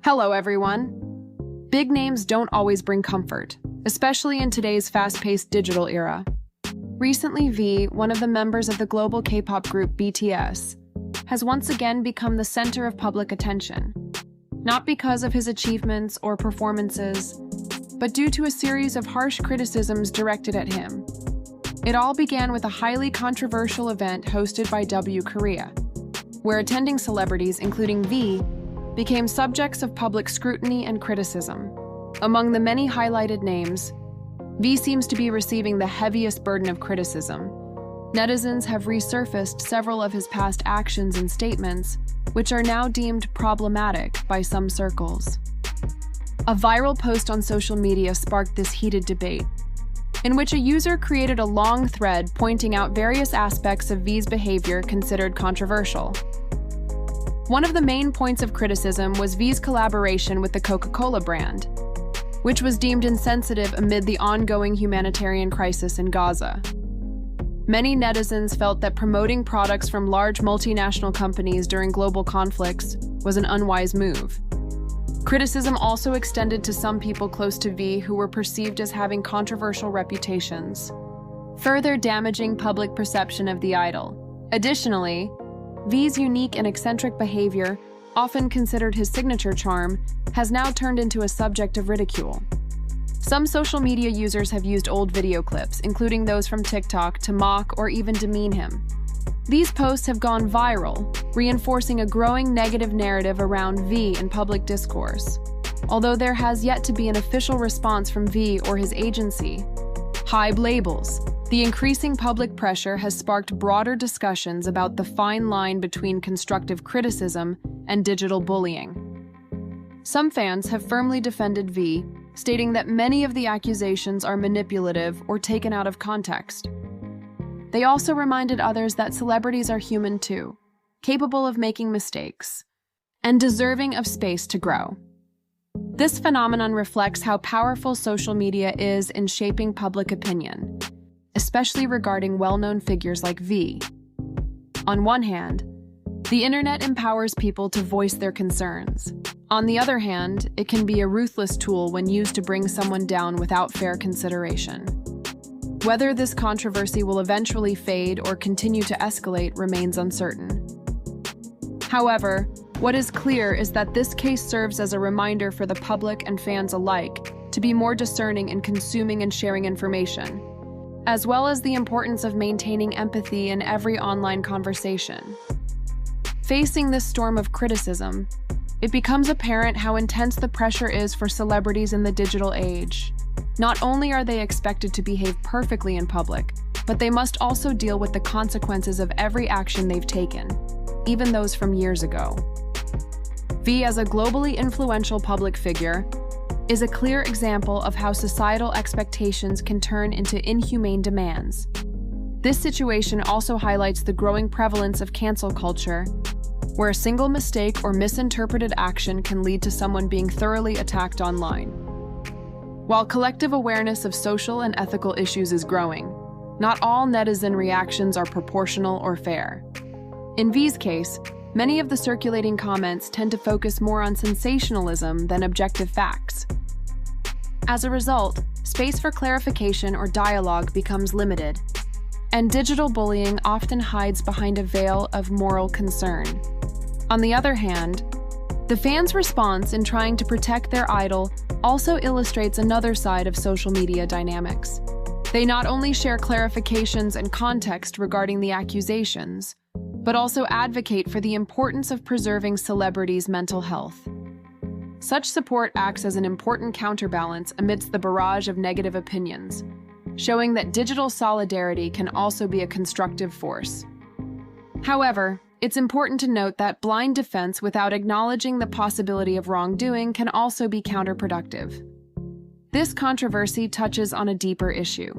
Hello, everyone. Big names don't always bring comfort, especially in today's fast-paced digital era. Recently, V, one of the members of the global K-pop group BTS, has once again become the center of public attention. Not because of his achievements or performances, but due to a series of harsh criticisms directed at him. It all began with a highly controversial event hosted by W Korea, where attending celebrities, including V, became subjects of public scrutiny and criticism. Among the many highlighted names, V seems to be receiving the heaviest burden of criticism. Netizens have resurfaced several of his past actions and statements, which are now deemed problematic by some circles. A viral post on social media sparked this heated debate, in which a user created a long thread pointing out various aspects of V's behavior considered controversial. One of the main points of criticism was V's collaboration with the Coca-Cola brand, which was deemed insensitive amid the ongoing humanitarian crisis in Gaza. Many netizens felt that promoting products from large multinational companies during global conflicts was an unwise move. Criticism also extended to some people close to V who were perceived as having controversial reputations, further damaging public perception of the idol. Additionally, V's unique and eccentric behavior, often considered his signature charm, has now turned into a subject of ridicule. Some social media users have used old video clips, including those from TikTok, to mock or even demean him. These posts have gone viral, reinforcing a growing negative narrative around V in public discourse. Although there has yet to be an official response from V or his agency, Hype labels. The increasing public pressure has sparked broader discussions about the fine line between constructive criticism and digital bullying. Some fans have firmly defended V, stating that many of the accusations are manipulative or taken out of context. They also reminded others that celebrities are human too, capable of making mistakes, and deserving of space to grow. This phenomenon reflects how powerful social media is in shaping public opinion, especially regarding well-known figures like V. On one hand, the internet empowers people to voice their concerns. On the other hand, it can be a ruthless tool when used to bring someone down without fair consideration. Whether this controversy will eventually fade or continue to escalate remains uncertain. However, what is clear is that this case serves as a reminder for the public and fans alike to be more discerning in consuming and sharing information, as well as the importance of maintaining empathy in every online conversation. Facing this storm of criticism, it becomes apparent how intense the pressure is for celebrities in the digital age. Not only are they expected to behave perfectly in public, but they must also deal with the consequences of every action they've taken, even those from years ago. V, as a globally influential public figure, is a clear example of how societal expectations can turn into inhumane demands. This situation also highlights the growing prevalence of cancel culture, where a single mistake or misinterpreted action can lead to someone being thoroughly attacked online. While collective awareness of social and ethical issues is growing, not all netizen reactions are proportional or fair. In V's case, many of the circulating comments tend to focus more on sensationalism than objective facts. As a result, space for clarification or dialogue becomes limited, and digital bullying often hides behind a veil of moral concern. On the other hand, the fans' response in trying to protect their idol also illustrates another side of social media dynamics. They not only share clarifications and context regarding the accusations, but also advocate for the importance of preserving celebrities' mental health. Such support acts as an important counterbalance amidst the barrage of negative opinions, showing that digital solidarity can also be a constructive force. However, it's important to note that blind defense without acknowledging the possibility of wrongdoing can also be counterproductive. This controversy touches on a deeper issue: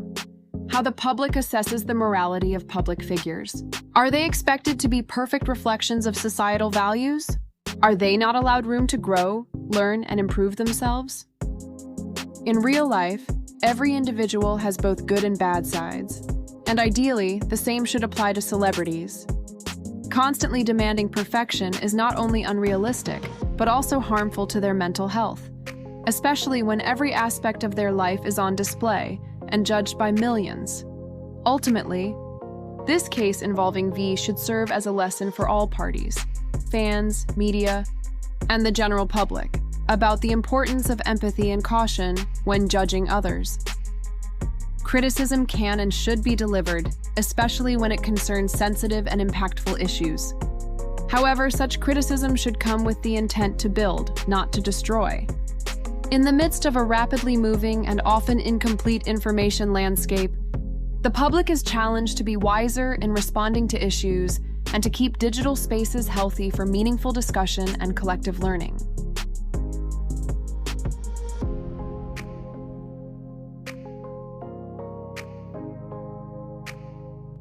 how the public assesses the morality of public figures. Are they expected to be perfect reflections of societal values? Are they not allowed room to grow, learn, and improve themselves? In real life, every individual has both good and bad sides, and ideally, the same should apply to celebrities. Constantly demanding perfection is not only unrealistic, but also harmful to their mental health, especially when every aspect of their life is on display and judged by millions. Ultimately, this case involving V should serve as a lesson for all parties, fans, media, and the general public, about the importance of empathy and caution when judging others. Criticism can and should be delivered, especially when it concerns sensitive and impactful issues. However, such criticism should come with the intent to build, not to destroy. In the midst of a rapidly moving and often incomplete information landscape, the public is challenged to be wiser in responding to issues and to keep digital spaces healthy for meaningful discussion and collective learning.